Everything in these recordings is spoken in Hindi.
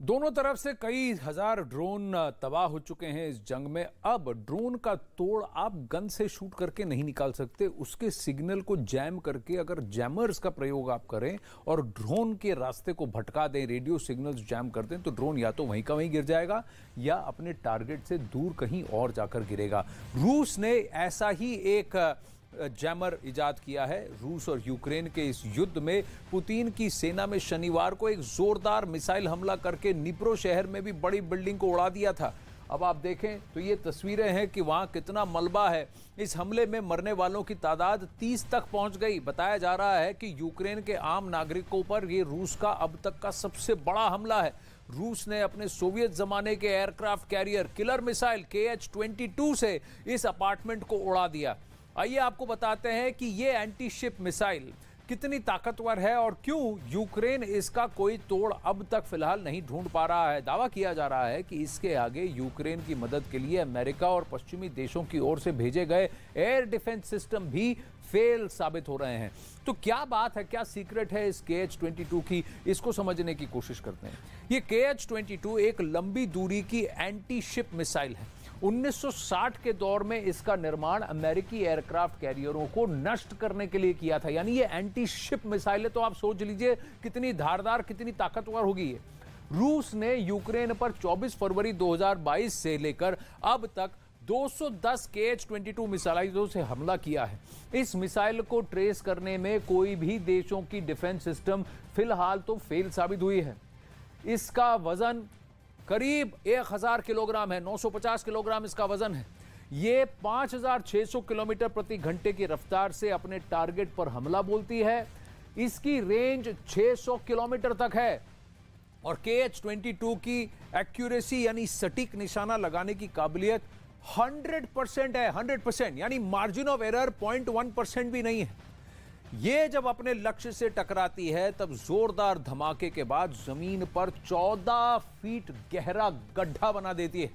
दोनों तरफ से कई हजार ड्रोन तबाह हो चुके हैं इस जंग में। अब ड्रोन का तोड़ आप गन से शूट करके नहीं निकाल सकते। उसके सिग्नल को जैम करके अगर जैमर्स का प्रयोग आप करें और ड्रोन के रास्ते को भटका दें, रेडियो सिग्नल्स जैम कर दें, तो ड्रोन या तो वहीं का वहीं गिर जाएगा या अपने टारगेट से दूर कहीं और जाकर गिरेगा। रूस ने ऐसा ही एक जैमर इजाद किया है। रूस और यूक्रेन के इस युद्ध में पुतिन की सेना में शनिवार को एक जोरदार मिसाइल हमला करके निप्रो शहर में भी बड़ी बिल्डिंग को उड़ा दिया था। अब आप देखें तो ये तस्वीरें हैं कि वहां कितना मलबा है। इस हमले में मरने वालों की तादाद 30 तक पहुंच गई। बताया जा रहा है कि यूक्रेन के आम नागरिकों पर यह रूस का अब तक का सबसे बड़ा हमला है। रूस ने अपने सोवियत जमाने के aircraft carrier killer missile KH-22 से इस अपार्टमेंट को उड़ा दिया। आइए आपको बताते हैं कि ये एंटी शिप मिसाइल कितनी ताकतवर है और क्यों यूक्रेन इसका कोई तोड़ अब तक फिलहाल नहीं ढूंढ पा रहा है। दावा किया जा रहा है कि इसके आगे यूक्रेन की मदद के लिए अमेरिका और पश्चिमी देशों की ओर से भेजे गए एयर डिफेंस सिस्टम भी फेल साबित हो रहे हैं। तो क्या बात है, क्या सीक्रेट है इस KH-22 की, इसको समझने की कोशिश करते हैं। ये KH-22 एक लंबी दूरी की एंटी शिप मिसाइल है। 1960 के दौर में इसका निर्माण अमेरिकी एयरक्राफ्ट कैरियरों को नष्ट करने के लिए किया था। यानी ये एंटी शिप मिसाइल है, तो आप सोच लीजिए कितनी धारदार, कितनी ताकतवर होगी ये। रूस ने यूक्रेन पर 24 फरवरी 2022 से लेकर अब तक 210 KH-22 मिसाइलों से हमला किया है। इस मिसाइल को ट्रेस करने में कोई भी देशों की डिफेंस सिस्टम फिलहाल तो फेल साबित हुई है। इसका वजन करीब 1000 किलोग्राम है, 950 किलोग्राम इसका वजन है। ये 5600 किलोमीटर प्रति घंटे की रफ्तार से अपने टारगेट पर हमला बोलती है। इसकी रेंज 600 किलोमीटर तक है और KH-22 की एक्यूरेसी यानी सटीक निशाना लगाने की काबिलियत 100% है। 100% यानी मार्जिन ऑफ एरर 0.1% भी नहीं है। ये जब अपने लक्ष्य से टकराती है तब जोरदार धमाके के बाद जमीन पर 14 फीट गहरा गड्ढा बना देती है।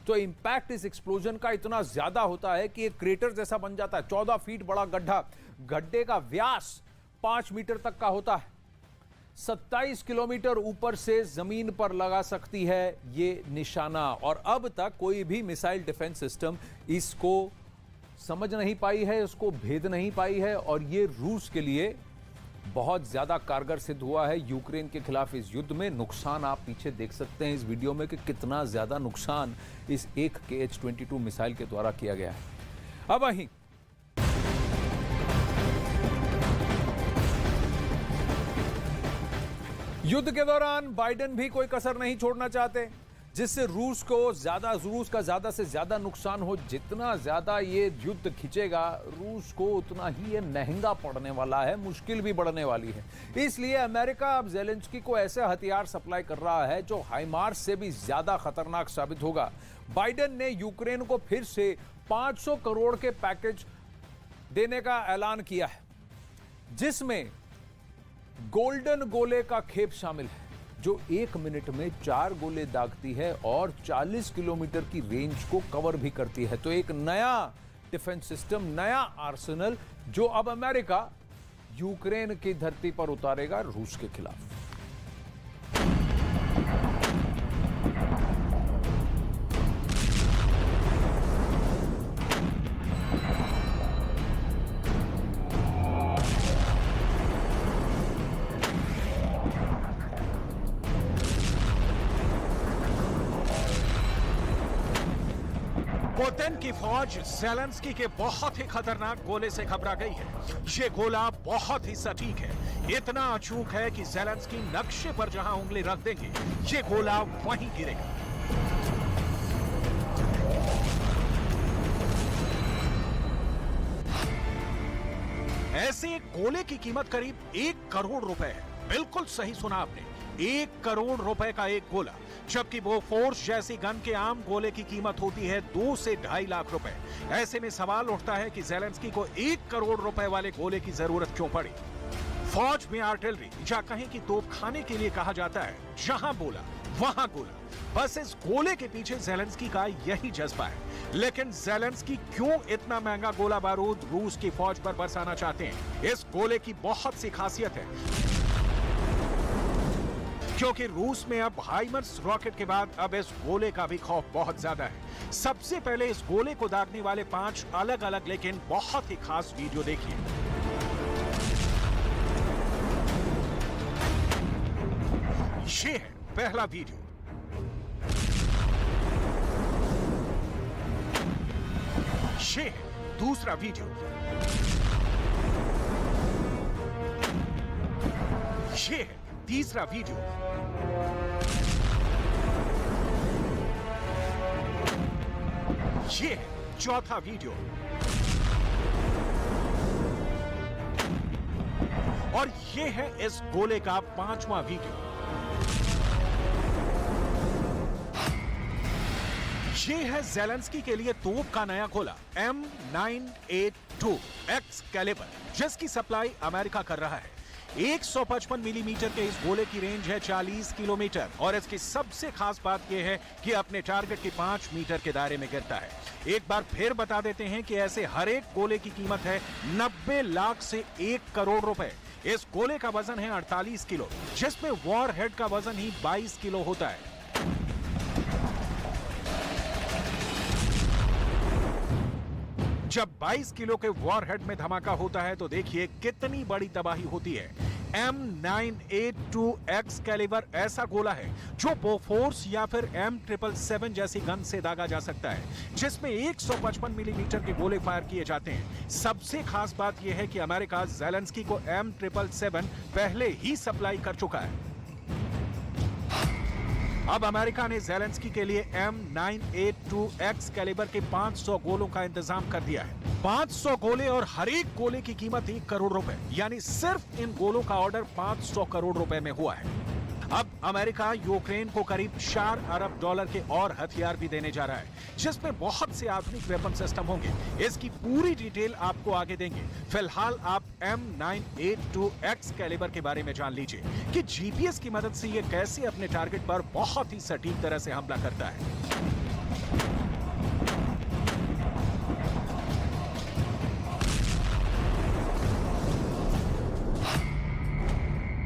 तो इंपैक्ट इस एक्सप्लोजन का इतना ज्यादा होता है कि एक क्रेटर जैसा बन जाता है। 14 फीट बड़ा गड्ढा, गड्ढे का व्यास 5 मीटर तक का होता है। 27 किलोमीटर ऊपर से जमीन पर लगा सकती है ये निशाना। और अब तक कोई भी मिसाइल डिफेंस सिस्टम इसको समझ नहीं पाई है, इसको भेद नहीं पाई है। और ये रूस के लिए बहुत ज्यादा कारगर सिद्ध हुआ है यूक्रेन के खिलाफ इस युद्ध में। नुकसान आप पीछे देख सकते हैं इस वीडियो में कि कितना ज्यादा नुकसान इस एक KH-22 मिसाइल के द्वारा किया गया है। अब वहीं युद्ध के दौरान बाइडेन भी कोई कसर नहीं छोड़ना चाहते, जिससे रूस का ज्यादा से ज्यादा नुकसान हो। जितना ज्यादा ये युद्ध खिंचेगा रूस को उतना ही ये महंगा पड़ने वाला है, मुश्किल भी बढ़ने वाली है। इसलिए अमेरिका अब ज़ेलेंस्की को ऐसे हथियार सप्लाई कर रहा है जो हाइमार्स से भी ज्यादा खतरनाक साबित होगा। बाइडेन ने यूक्रेन को फिर से 500 करोड़ के पैकेज देने का ऐलान किया है, जिसमें गोल्डन गोले का खेप शामिल है जो 1 मिनट में 4 गोले दागती है और 40 किलोमीटर की रेंज को कवर भी करती है। तो एक नया डिफेंस सिस्टम, नया आर्सेनल जो अब अमेरिका यूक्रेन की धरती पर उतारेगा रूस के खिलाफ। पुतिन की फौज ज़ेलेंस्की के बहुत ही खतरनाक गोले से घबरा गई है। ये गोला बहुत ही सटीक है, इतना अचूक है कि ज़ेलेंस्की नक्शे पर जहां उंगली रख देंगे ये गोला वहीं गिरेगा। ऐसे एक गोले की कीमत करीब 1 करोड़ रुपए है। बिल्कुल सही सुना आपने, 1 करोड़ रुपए का एक गोला, जबकि वो फोर्स जैसी गन के आम गोले की कीमत होती है 2 से 2.5 लाख रुपए। ऐसे में सवाल उठता है कि ज़ेलेंस्की को 1 करोड़ रुपए वाले गोले की जरूरत क्यों पड़ी। फौज में आर्टिलरी या कहीं की तोपखाने के लिए कहा जाता है जहां बोला वहां गोला। बस इस गोले के पीछे ज़ेलेंस्की का यही जज्बा है। लेकिन ज़ेलेंस्की क्यों इतना महंगा गोला बारूद रूस की फौज पर बरसाना चाहते हैं? इस गोले की बहुत सी खासियत है। क्योंकि रूस में अब हाइमर्स रॉकेट के बाद अब इस गोले का भी खौफ बहुत ज्यादा है। सबसे पहले इस गोले को दागने वाले 5 अलग अलग लेकिन बहुत ही खास वीडियो देखिए। ये है पहला वीडियो। ये है दूसरा वीडियो। ये है तीसरा वीडियो। ये है चौथा वीडियो। और ये है इस गोले का 5वां वीडियो। ये है ज़ेलेंस्की के लिए तोप का नया गोला M9A2 एक्सकैलिबर, जिसकी सप्लाई अमेरिका कर रहा है। 155 मिलीमीटर के इस गोले की रेंज है 40 किलोमीटर और इसकी सबसे खास बात यह है कि अपने टारगेट के 5 मीटर के दायरे में गिरता है। एक बार फिर बता देते हैं कि ऐसे हर एक गोले की कीमत है 90 लाख से 1 करोड़ रुपए। इस गोले का वजन है 48 किलो, जिसमें वॉर हेड का वजन ही 22 किलो होता है। जब 22 किलो के वॉरहेड में धमाका होता है तो देखिए कितनी बड़ी तबाही होती है। M9A2 एक्सकैलिबर ऐसा गोला है जो बोफोर्स या फिर M777 जैसी गन से दागा जा सकता है, जिसमें 155 मिलीमीटर के गोले फायर किए जाते हैं। सबसे खास बात यह है कि अमेरिका ज़ेलेंस्की को M777 पहले ही सप्लाई कर चुका है। अब अमेरिका ने ज़ेलेंस्की के लिए M9A2 एक्सकैलिबर के 500 गोलों का इंतजाम कर दिया है। 500 गोले और हर एक गोले की कीमत 1 करोड़ रुपए, यानी सिर्फ इन गोलों का ऑर्डर 500 करोड़ रुपए में हुआ है। अब अमेरिका यूक्रेन को करीब $4 अरब के और हथियार भी देने जा रहा है, जिसमें बहुत से आधुनिक वेपन सिस्टम होंगे। इसकी पूरी डिटेल आपको आगे देंगे। फिलहाल आप M9A2 एक्सकैलिबर के बारे में जान लीजिए कि जीपीएस की मदद से यह कैसे अपने टारगेट पर बहुत ही सटीक तरह से हमला करता है।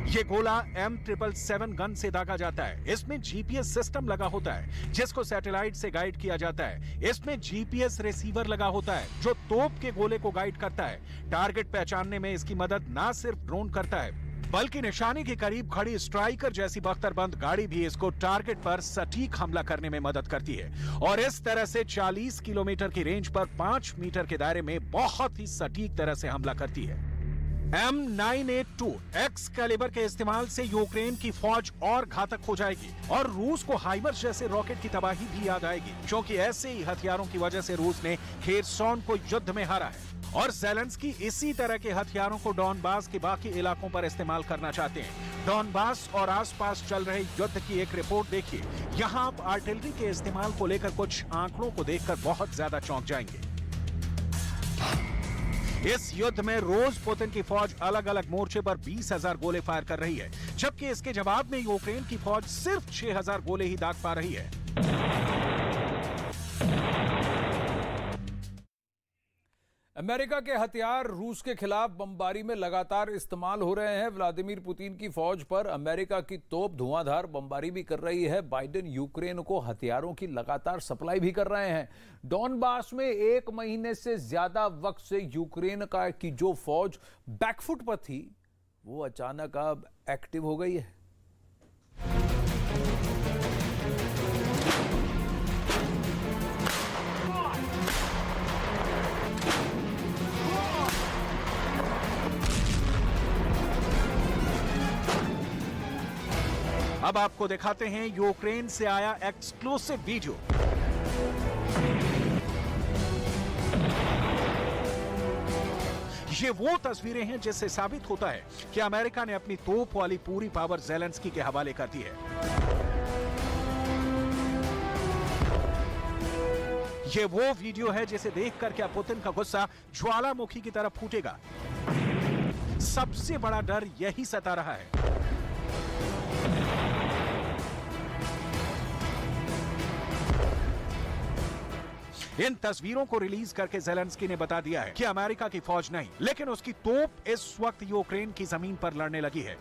ये गोला M777 गन से दागा जाता है। इसमें जीपीएस सिस्टम लगा होता है, जिसको सैटेलाइट से गाइड किया जाता है। इसमें जीपीएस रिसीवर लगा होता है, जो तोप के गोले को गाइड करता है। टारगेट पहचानने में इसकी मदद ना सिर्फ ड्रोन करता है, बल्कि निशाने के करीब खड़ी स्ट्राइकर जैसी बख्तरबंद गाड़ी भी इसको टारगेट पर सटीक हमला करने में मदद करती है। और इस तरह से 40 किलोमीटर की रेंज पर 5 मीटर के दायरे में बहुत ही सटीक तरह से हमला करती है। M9A2 एक्सकैलिबर के इस्तेमाल से यूक्रेन की फौज और घातक हो जाएगी और रूस को हाइमर्स जैसे रॉकेट की तबाही भी याद आएगी, क्योंकि ऐसे ही हथियारों की वजह से रूस ने खेरसॉन को युद्ध में हारा है। और ज़ेलेंस्की इसी तरह के हथियारों को डॉनबास के बाकी इलाकों पर इस्तेमाल करना चाहते हैं। डॉनबास और आसपास चल रहे युद्ध की एक रिपोर्ट देखिए। यहाँ आप आर्टिलरी के इस्तेमाल को लेकर कुछ आंकड़ों को देखकर बहुत ज्यादा चौंक जाएंगे। इस युद्ध में रोज पुतिन की फौज अलग अलग मोर्चे पर 20,000 गोले फायर कर रही है, जबकि इसके जवाब में यूक्रेन की फौज सिर्फ 6,000 गोले ही दाग पा रही है। अमेरिका के हथियार रूस के खिलाफ बमबारी में लगातार इस्तेमाल हो रहे हैं। व्लादिमीर पुतिन की फौज पर अमेरिका की तोप धुआंधार बमबारी भी कर रही है। बाइडेन यूक्रेन को हथियारों की लगातार सप्लाई भी कर रहे हैं। डॉनबास में 1 महीने से ज्यादा वक्त से यूक्रेन की जो फौज बैकफुट पर थी, वो अचानक अब एक्टिव हो गई है। अब आपको दिखाते हैं यूक्रेन से आया एक्सक्लूसिव वीडियो। ये वो तस्वीरें हैं जिससे साबित होता है कि अमेरिका ने अपनी तोप वाली पूरी पावर ज़ेलेंस्की के हवाले कर दी है। ये वो वीडियो है जिसे देखकर क्या पुतिन का गुस्सा ज्वालामुखी की तरफ फूटेगा। सबसे बड़ा डर यही सता रहा है। इन तस्वीरों को रिलीज करके ज़ेलेंस्की ने बता दिया है कि अमेरिका की फौज नहीं, लेकिन उसकी तोप इस वक्त यूक्रेन की जमीन पर लड़ने लगी है।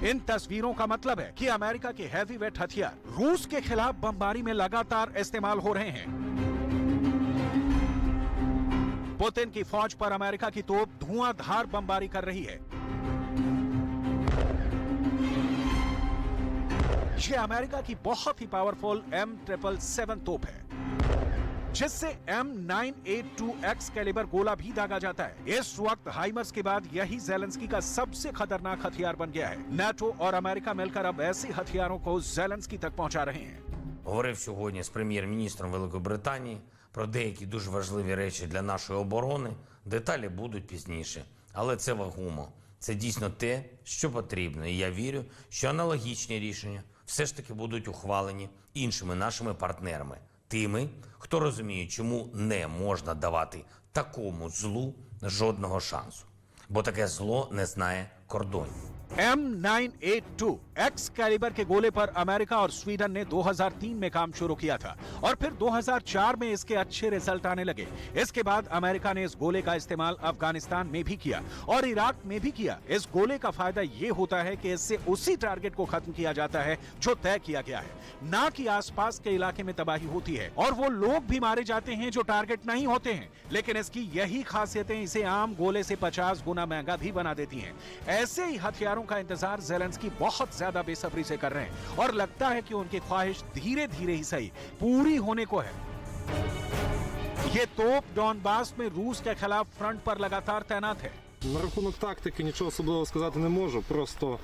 इन तस्वीरों का मतलब है कि अमेरिका के हैवीवेट हथियार रूस के खिलाफ बमबारी में लगातार इस्तेमाल हो रहे हैं। पुतिन की फौज पर अमेरिका की तोप धुआंधार बमबारी कर रही है। ये अमेरिका की बहुत ही पावरफुल M777 तोप है, जिससे M982X कैलिबर गोला भी दागा जाता है। इस वक्त हाइमर्स के बाद यही ज़ेलेंस्की का सबसे खतरनाक हथियार बन गया है। नाटो और अमेरिका मिलकर अब ऐसे हथियारों को ज़ेलेंस्की तक पहुंचा रहे हैं। Говорив сьогодні з прем'єр-міністром Великої Британії про деякі дуже важливі речі для нашої оборони. Деталі будуть пізніше. Але це вагомо. Це дійсно те, що потрібно. І я вірю, що аналогічні рішення все ж таки будуть ухвалені іншими нашими партнерами. Тими, хто розуміє, чому не можна давати такому злу жодного шансу. Бо таке зло не знає кордонів. M982X कैलिबर के गोले पर अमेरिका और स्वीडन ने 2003 में काम शुरू किया था और फिर 2004 में इसके अच्छे रिजल्ट आने लगे। इसके बाद अमेरिका ने इस गोले का इस्तेमाल अफगानिस्तान में भी किया और इराक में भी किया। इस गोले का फायदा ये होता है कि इससे उसी टारगेट को खत्म किया जाता है जो तय किया गया है, ना कि आसपास के इलाके में तबाही होती है और वो लोग भी मारे जाते हैं जो टारगेट नहीं होते हैं। लेकिन इसकी यही खासियतें इसे आम गोले से 50 गुना महंगा भी बना देती हैं। ऐसे ही हथियारों का इंतजार ज़ेलेंस्की बहुत ज्यादा बेसब्री से कर रहे हैं और लगता है कि उनकी ख्वाहिश धीरे धीरे ही सही पूरी होने को है। ये तोप डॉनबास में रूस के खिलाफ फ्रंट पर लगातार तैनात है। На рахунок тактики нічого особливого сказати не можу. Просто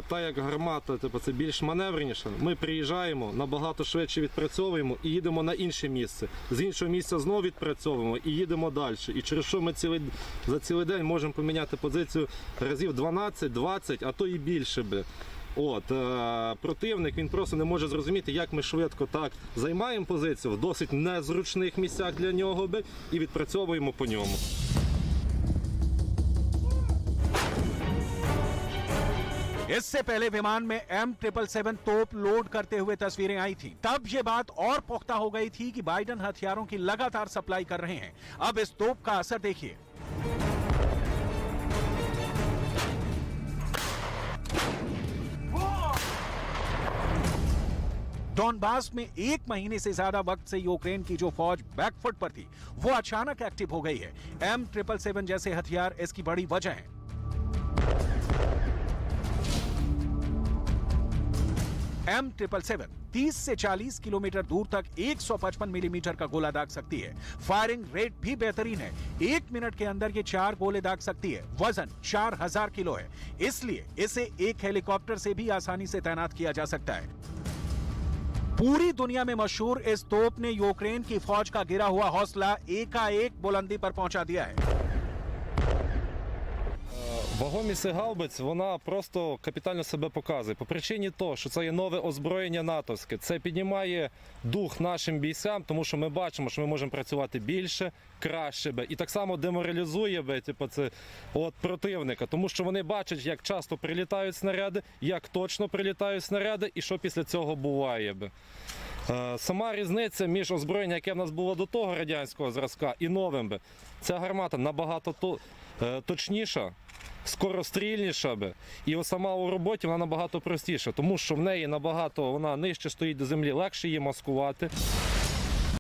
та як гармата, це більш маневреніше. Ми приїжджаємо, набагато швидше відпрацьовуємо і їдемо на інше місце. З іншого місця знову відпрацьовуємо і їдемо далі. І через що ми за цілий день можемо поміняти позицію разів 12-20, а то і більше би. Противник, він просто не може зрозуміти, як ми швидко так займаємо позицію в досить незручних місцях для нього би, і відпрацьовуємо по ньому. इससे पहले विमान में M777 तोप लोड करते हुए तस्वीरें आई थी। तब ये बात और पुख्ता हो गई थी कि बाइडन हथियारों की लगातार सप्लाई कर रहे हैं। अब इस तोप का असर देखिए। डॉनबास में 1 महीने से ज्यादा वक्त से यूक्रेन की जो फौज बैकफुट पर थी, वो अचानक एक्टिव हो गई है। M777 जैसे हथियार इसकी बड़ी वजह है। M777 30 से 40 किलोमीटर दूर तक 155 मिलीमीटर का गोला दाग सकती है। फायरिंग रेट भी बेहतरीन है। 1 मिनट के अंदर ये 4 गोले दाग सकती है। वजन 4000 किलो है, इसलिए इसे एक हेलीकॉप्टर से भी आसानी से तैनात किया जा सकता है। पूरी दुनिया में मशहूर इस तोप ने यूक्रेन की फौज का गिरा हुआ हौसला एकाएक बुलंदी पर पहुंचा दिया है। Вагомість гаубиць, вона просто капітально себе показує. По причині того, що це є нове озброєння натовське. Це піднімає дух нашим бійцям, тому що ми бачимо, що ми можемо працювати більше, краще. І так само деморалізує противника, тому що вони бачать, як часто прилітають снаряди, як точно прилітають снаряди і що після цього буває. Сама різниця між озброєнням, яке в нас було до того радянського зразка, і новим. Ця гармата набагато точніша, скорострільніша і сама у роботі вона набагато простіша, тому що в неї набагато вона нижче стоїть до землі, легше її маскувати.